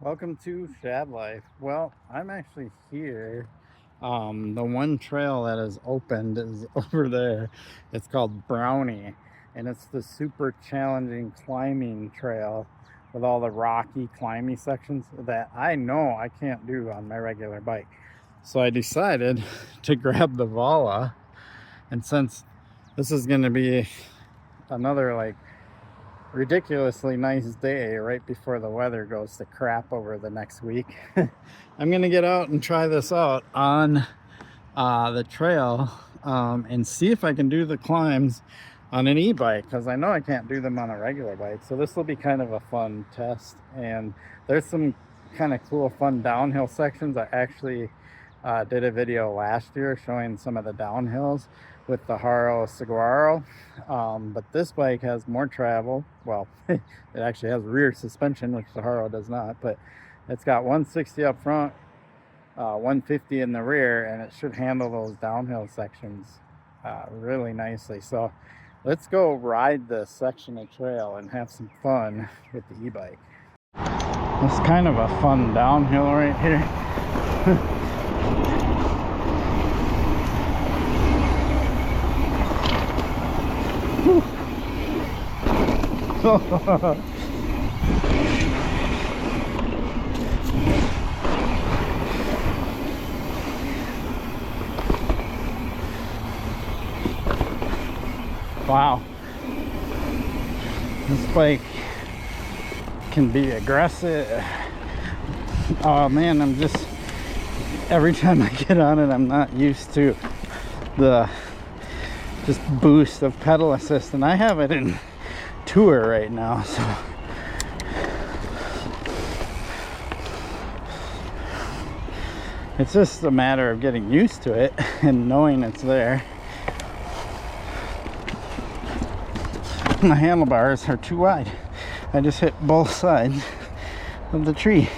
Welcome to Shad Life. Well, I'm actually here. The one trail that is opened is over there. It's called Brownie, and it's the super challenging climbing trail with all the rocky, climby sections that I know I can't do on my regular bike. So I decided to grab the Vala, and since this is going to be another ridiculously nice day right before the weather goes to crap over the next week, I'm gonna get out and try this out on the trail and see if I can do the climbs on an e-bike, because I know I can't do them on a regular bike. So this will be kind of a fun test, and there's some kind of cool fun downhill sections. I actually did a video last year showing some of the downhills with the Haro Saguaro, but this bike has more travel. Well, it actually has rear suspension, which the Haro does not, but it's got 160 up front, 150 in the rear, and it should handle those downhill sections really nicely. So let's go ride this section of trail and have some fun with the e-bike. It's kind of a fun downhill right here. Wow, this bike can be aggressive. Oh man, every time I get on it, I'm not used to the just boost of pedal assist, and I have it in tour right now, so it's just a matter of getting used to it and knowing it's there. My handlebars are too wide. I just hit both sides of the tree.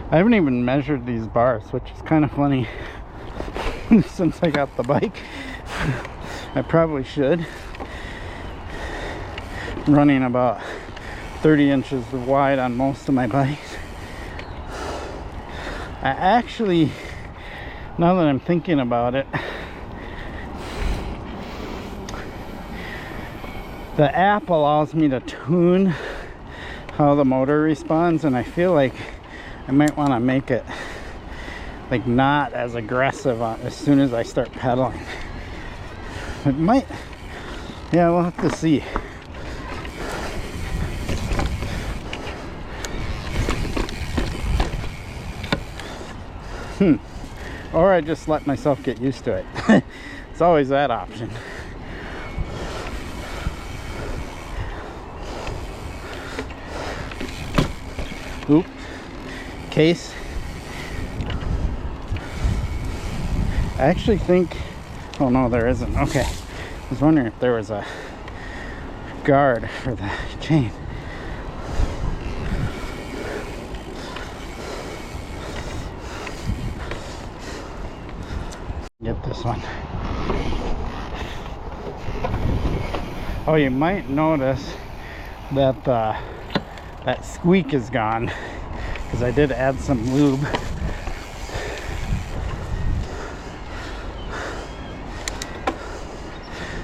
I haven't even measured these bars, which is kind of funny. Since I got the bike, I probably should. I'm running about 30 inches wide on most of my bikes. I actually, now that I'm thinking about it, the app allows me to tune how the motor responds, and I feel like I might want to make it like not as aggressive as soon as I start pedaling. It might, yeah, we'll have to see. Or I just let myself get used to it. It's always that option. Oop, case. I actually think, oh no, there isn't. Okay, I was wondering if there was a guard for the chain. Get this one. Oh, you might notice that that squeak is gone, because I did add some lube.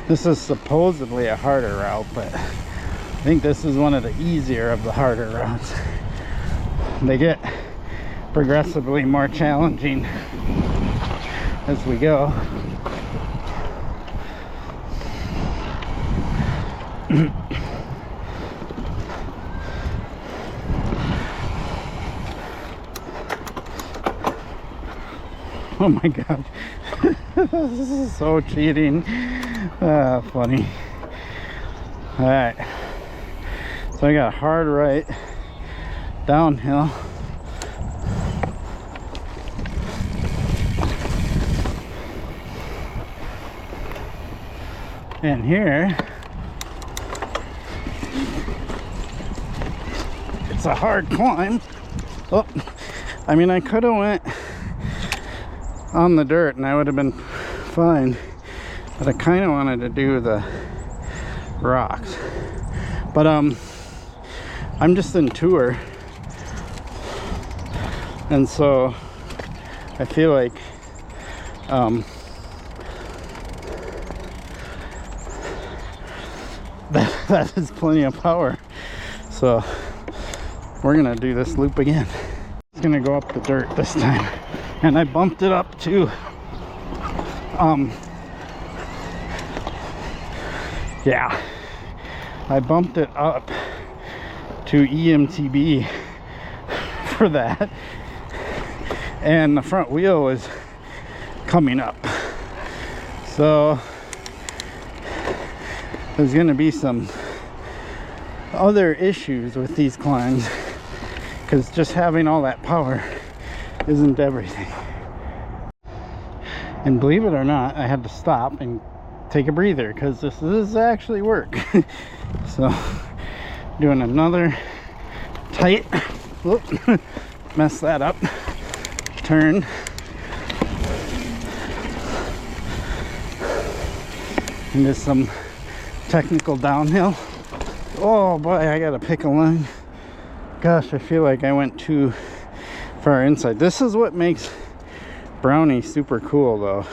This is supposedly a harder route, but I think this is one of the easier of the harder routes. They get progressively more challenging as we go. Oh my god. This is so cheating. Funny. Alright. So I got a hard right downhill. And here it's a hard climb. Oh, I mean, I could have went on the dirt and I would have been fine, but I kind of wanted to do the rocks. But I'm just in tour, and so I feel like that is plenty of power. So we're gonna do this loop again. It's gonna go up the dirt this time, and I bumped it up to yeah, I bumped it up to EMTB for that, and the front wheel was coming up, so there's gonna be some other issues with these climbs, because just having all that power isn't everything. And believe it or not, I had to stop and take a breather because this is actually work. So doing another tight, whoop, mess that up, turn, into some technical downhill. Oh boy, I gotta pick a line. Gosh, I feel like I went too far inside. This is what makes Brownie super cool though,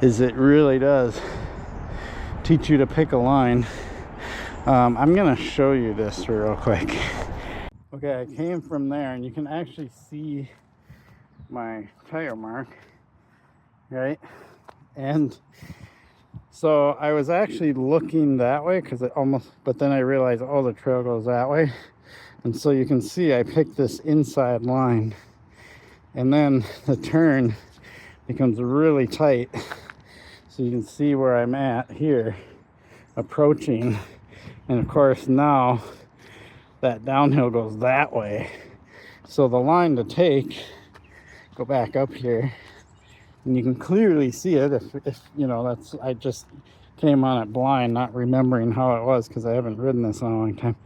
is it really does teach you to pick a line. I'm gonna show you this real quick. Okay, I came from there and you can actually see my tire mark, right? And so I was actually looking that way because it almost, but then I realized, oh, the trail goes that way. And so you can see I picked this inside line, and then the turn becomes really tight. So you can see where I'm at here, approaching. And of course now that downhill goes that way. So the line to take, go back up here, and you can clearly see it if you know, that's, I just came on it blind, not remembering how it was because I haven't ridden this in a long time.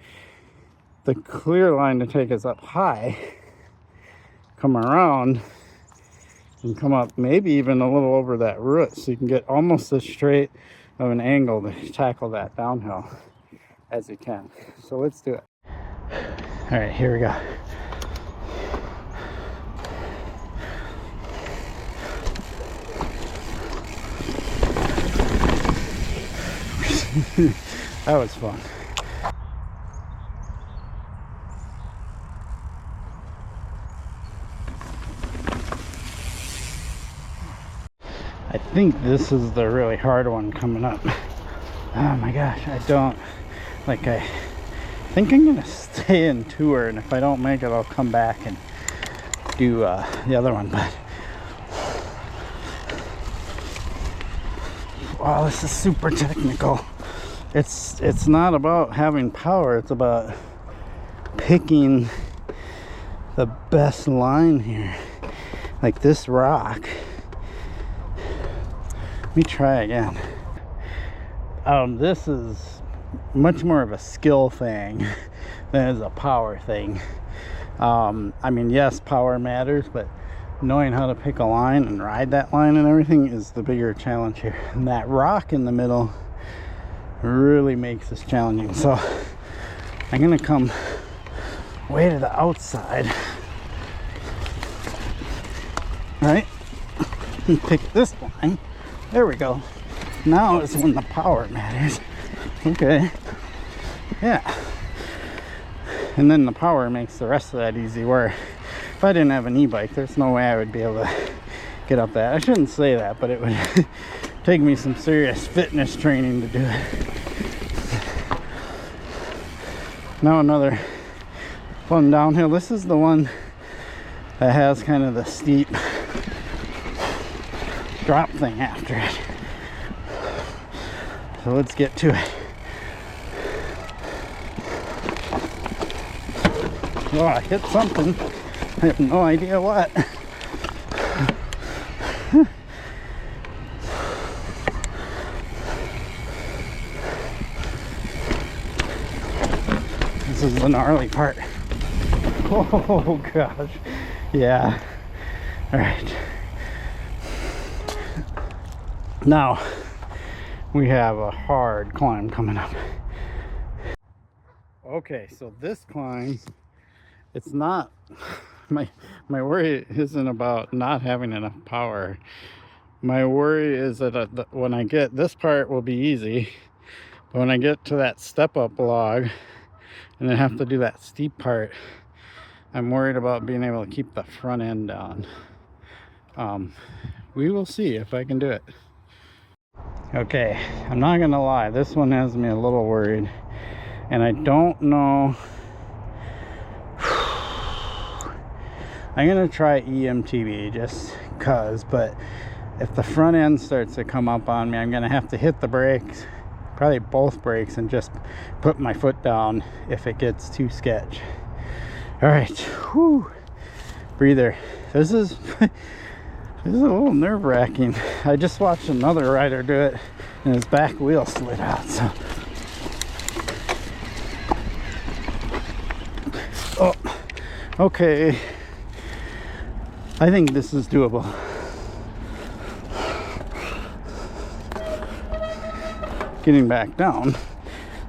The clear line to take is up high, come around, and come up maybe even a little over that root, so you can get almost as straight of an angle to tackle that downhill as you can. So let's do it. All right, here we go. That was fun. I think this is the really hard one coming up. Oh my gosh, I don't, like, I think I'm gonna stay in tour, and if I don't make it, I'll come back and do the other one. But wow, this is super technical. It's not about having power, it's about picking the best line here. Like this rock. Let me try again. This is much more of a skill thing than is a power thing. I mean, yes, power matters, but knowing how to pick a line and ride that line and everything is the bigger challenge here. And that rock in the middle really makes this challenging. So I'm gonna come way to the outside, right, and pick this line. There we go. Now is when the power matters. Okay, yeah, and then the power makes the rest of that easy, where if I didn't have an e-bike, there's no way I would be able to get up that. I shouldn't say that, but it would take me some serious fitness training to do it. Now another fun downhill. This is the one that has kind of the steep drop thing after it. So let's get to it. Oh, I hit something. I have no idea what. This is the gnarly part. Oh gosh. Yeah. All right. Now we have a hard climb coming up. Okay, so this climb, it's not, my worry isn't about not having enough power. My worry is that when I get, this part will be easy, but when I get to that step up log and I have to do that steep part, I'm worried about being able to keep the front end down. We will see if I can do it. Okay, I'm not gonna lie, this one has me a little worried, and I don't know. I'm gonna try EMTB just cause, but if the front end starts to come up on me, I'm gonna have to hit the brakes, probably both brakes, and just put my foot down if it gets too sketch. All right, whew, breather. This is a little nerve-wracking. I just watched another rider do it and his back wheel slid out, so. Oh, okay. I think this is doable. Getting back down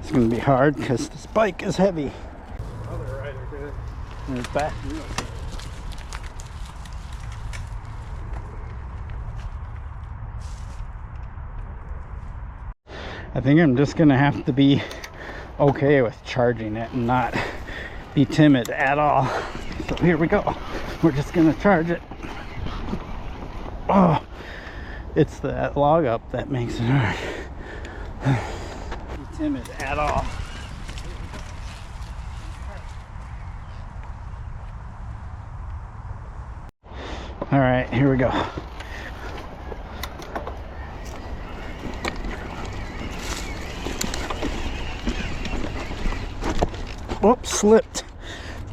is going to be hard because this bike is heavy. Another rider did it and his back wheel. I think I'm just gonna have to be okay with charging it and not be timid at all. So here we go. We're just gonna charge it. Oh, it's that log up that makes it hard. Be timid at all. All right, here we go. Whoops, slipped.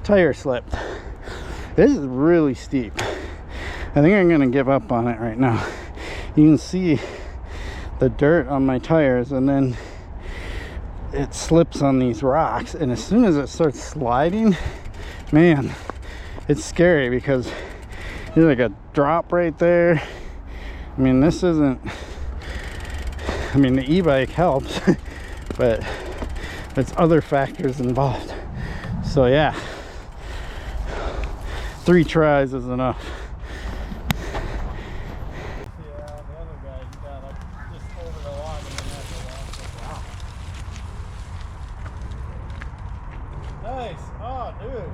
Tire slipped. This is really steep. I think I'm gonna give up on it right now. You can see the dirt on my tires, and then it slips on these rocks, and as soon as it starts sliding, man, it's scary because there's like a drop right there. I mean, this isn't, I mean, the e-bike helps, but there's other factors involved. So yeah, 3 tries is enough. Yeah, the other guy, he got up just over the log and then had to launch it. Wow. Nice. Oh, dude,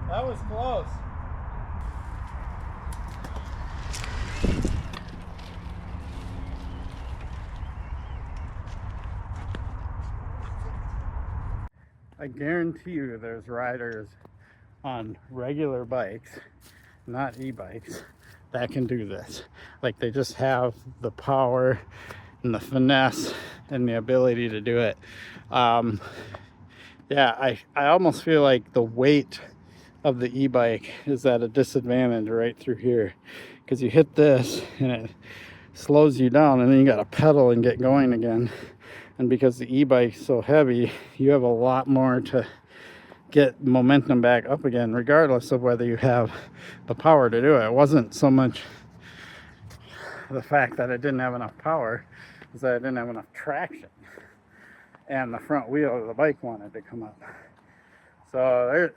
that was close. I guarantee you there's riders on regular bikes, not e-bikes, that can do this. Like, they just have the power and the finesse and the ability to do it. Yeah, I almost feel like the weight of the e-bike is at a disadvantage right through here, because you hit this and it slows you down, and then you got to pedal and get going again. And because the e-bike's so heavy, you have a lot more to get momentum back up again, regardless of whether you have the power to do it. It wasn't so much the fact that it didn't have enough power, is that it didn't have enough traction. And the front wheel of the bike wanted to come up. So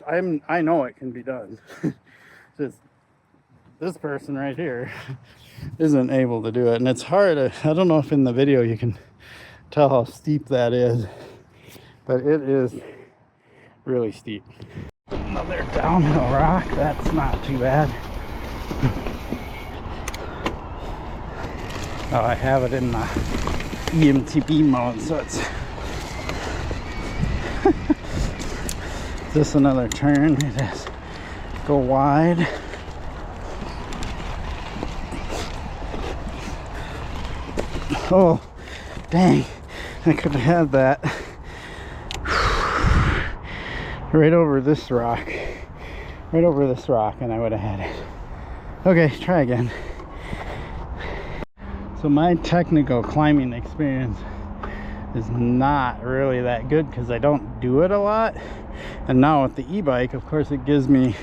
I know it can be done. Just this person right here isn't able to do it. And it's hard. I don't know if in the video you can tell how steep that is, but it is really steep. Another downhill rock, that's not too bad. Oh, I have it in the EMTB mode, so it's is this another turn? It is. Go wide. Oh, dang. I could have had that right over this rock. Right over this rock, and I would have had it. Okay, try again. So my technical climbing experience is not really that good because I don't do it a lot. And now with the e-bike, of course, it gives me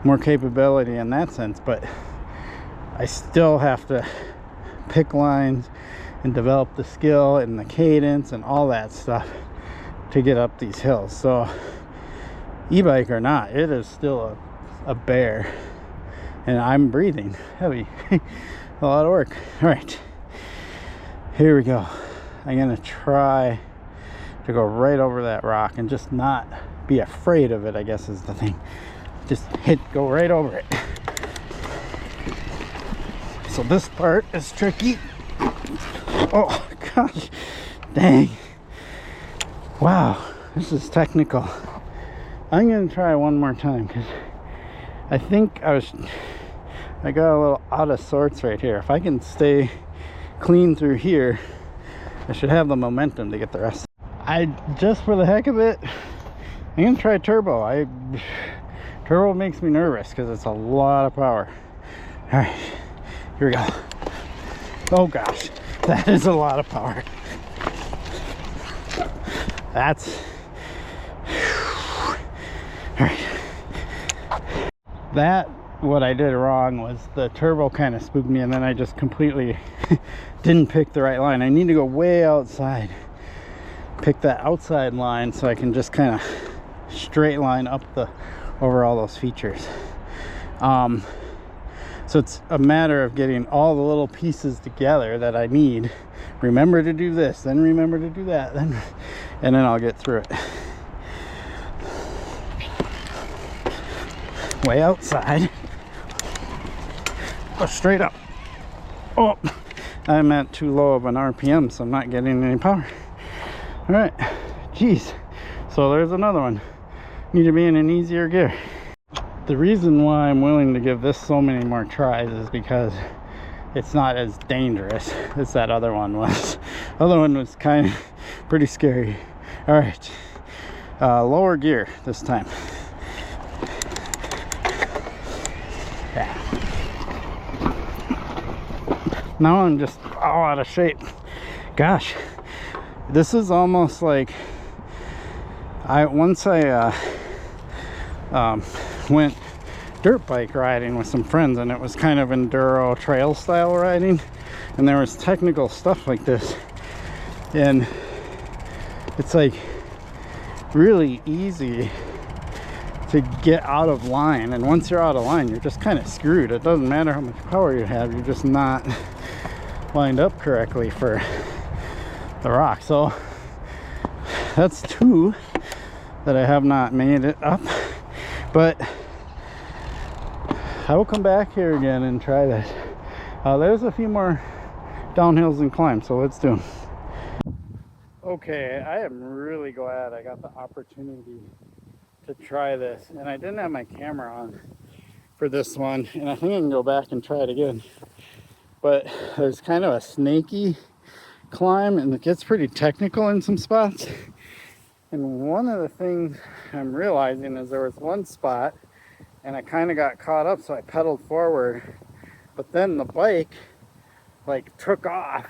more capability in that sense, but I still have to pick lines and develop the skill and the cadence and all that stuff to get up these hills. So e-bike or not, it is still a bear, and I'm breathing heavy. A lot of work. All right, here we go. I'm gonna try to go right over that rock and just not be afraid of it, I guess is the thing. Just go right over it. So this part is tricky. Oh gosh, dang. Wow, this is technical. I'm gonna try one more time because I think I got a little out of sorts right here. If I can stay clean through here, I should have the momentum to get the rest. Just for the heck of it, I'm gonna try turbo. Turbo makes me nervous because it's a lot of power. All right, here we go. Oh gosh, that is a lot of power. That's all right. What I did wrong was the turbo kind of spooked me, and then I just completely didn't pick the right line. I need to go way outside, pick that outside line so I can just kind of straight line up over all those features. So it's a matter of getting all the little pieces together that I need. Remember to do this, then remember to do that, and then I'll get through it. Way outside. Go straight up. Oh, I'm at too low of an RPM, so I'm not getting any power. All right, geez. So there's another one. Need to be in an easier gear. The reason why I'm willing to give this so many more tries is because it's not as dangerous as that other one was. The other one was kind of pretty scary. All right, lower gear this time. Yeah. Now I'm just all out of shape. Gosh, this is almost like once I went dirt bike riding with some friends, and it was kind of enduro trail style riding, and there was technical stuff like this, and it's like really easy to get out of line, and once you're out of line, you're just kind of screwed. It doesn't matter how much power you have, you're just not lined up correctly for the rock. So that's two that I have not made it up, but I will come back here again and try this. There's a few more downhills and climbs, so let's do them. Okay, I am really glad I got the opportunity to try this, and I didn't have my camera on for this one, and I think I can go back and try it again. But there's kind of a snaky climb, and it gets pretty technical in some spots. And one of the things I'm realizing is there was one spot and I kind of got caught up, so I pedaled forward, but then the bike like took off,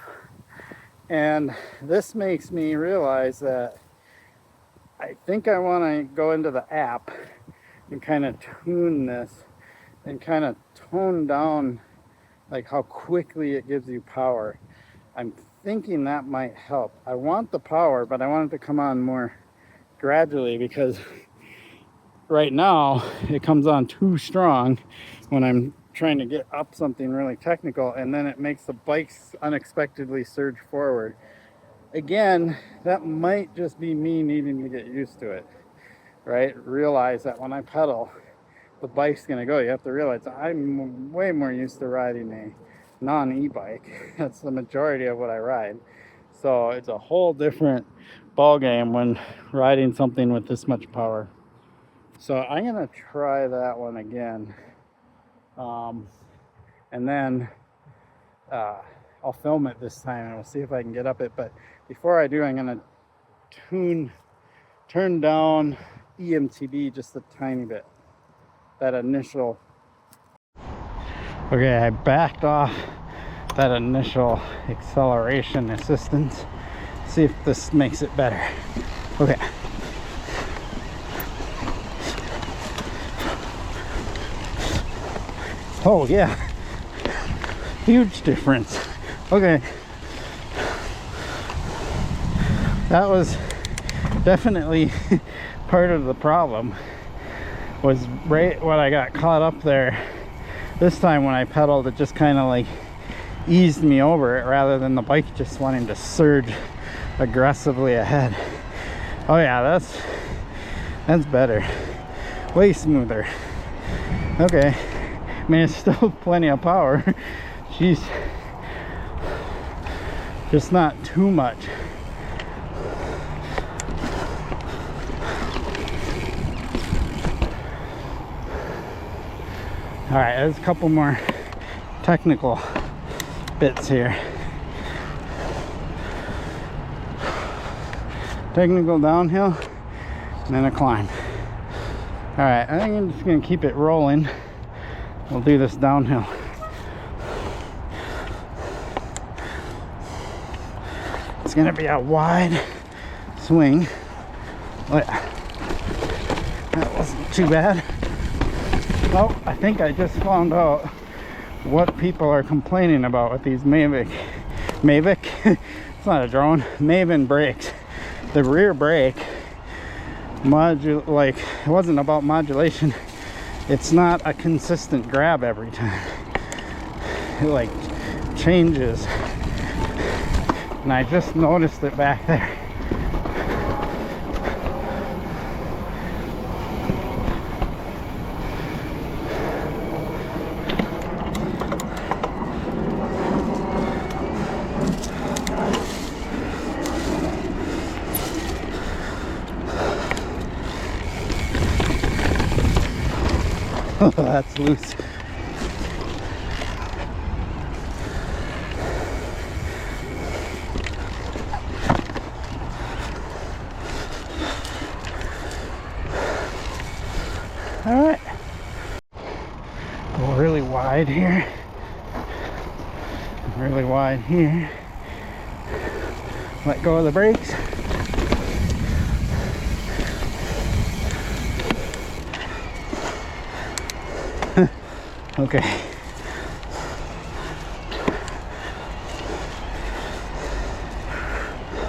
and this makes me realize that I think I want to go into the app and kind of tune this and kind of tone down like how quickly it gives you power. I'm thinking that might help. I want the power, but I want it to come on more gradually, because right now it comes on too strong when I'm trying to get up something really technical, and then it makes the bikes unexpectedly surge forward. Again, that might just be me needing to get used to it, right? Realize that when I pedal, the bike's gonna go. You have to realize I'm way more used to riding a non-e-bike. That's the majority of what I ride. So it's a whole different ball game when riding something with this much power. So I'm gonna try that one again, and then I'll film it this time and we'll see if I can get up it. But before I do, I'm gonna turn down EMTB just a tiny bit, that initial. Okay, I backed off that initial acceleration assistance. See if this makes it better. Okay. Oh yeah, huge difference. Okay, that was definitely part of the problem was right when I got caught up there. This time when I pedaled, it just kind of like eased me over it rather than the bike just wanting to surge aggressively ahead. Oh yeah, that's better, way smoother. Okay, I mean, it's still plenty of power. Jeez, just not too much. All right, there's a couple more technical bits here. Technical downhill and then a climb. All right, I think I'm just gonna keep it rolling. We'll do this downhill. It's gonna be a wide swing. That wasn't too bad. Oh, I think I just found out what people are complaining about with these Mavic. It's not a drone. Maven brakes. The rear brake like, it wasn't about modulation. It's not a consistent grab every time. It like changes, and I just noticed it back there. That's loose. All right, go really wide here, really wide here. Let go of the brakes. Okay.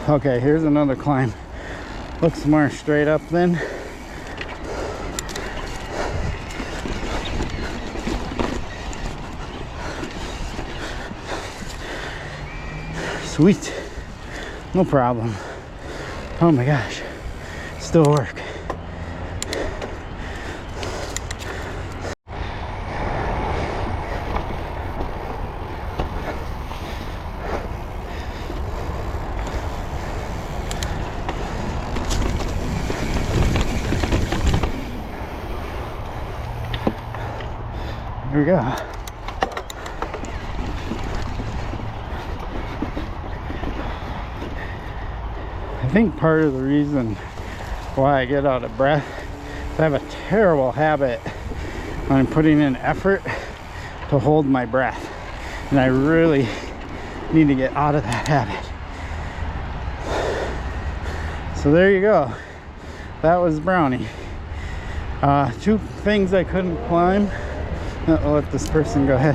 Okay, here's another climb. Looks more straight up then. Sweet. No problem. Oh my gosh. Still work. Here we go. I think part of the reason why I get out of breath is I have a terrible habit when I'm putting in effort to hold my breath, and I really need to get out of that habit. So there you go. That was Brownie. Two things I couldn't climb. I'll let this person go ahead.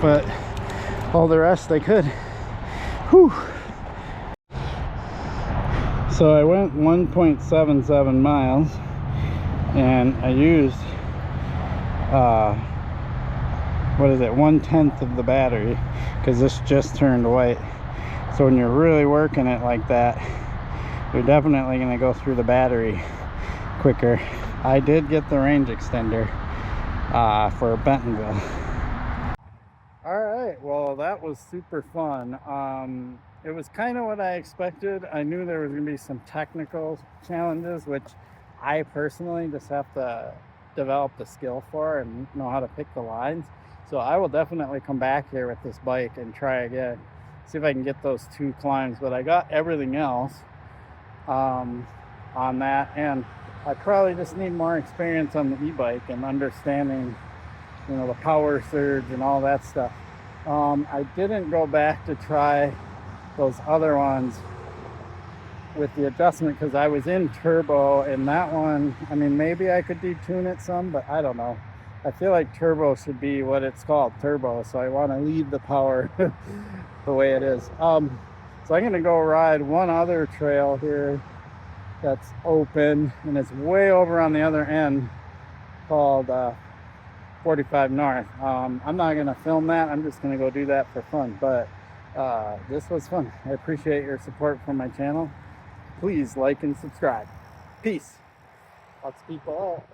But all the rest I could. Whew. So I went 1.77 miles and I used what is it, 1/10 of the battery, because this just turned white. So when you're really working it like that, you're definitely going to go through the battery quicker. I did get the range extender for Bentonville. Alright, well that was super fun. It was kind of what I expected. I knew there was going to be some technical challenges, which I personally just have to develop the skill for and know how to pick the lines. So I will definitely come back here with this bike and try again. See if I can get those 2 climbs. But I got everything else on that, and I probably just need more experience on the e-bike and understanding, you know, the power surge and all that stuff. I didn't go back to try those other ones with the adjustment because I was in turbo, and that one, I mean, maybe I could detune it some, but I don't know. I feel like turbo should be what it's called, turbo, so I want to leave the power the way it is. So I'm gonna go ride one other trail here that's open, and it's way over on the other end, called 45 North. I'm not gonna film that. I'm just gonna go do that for fun. But this was fun. I appreciate your support for my channel. Please like and subscribe. Peace. Lots of people out.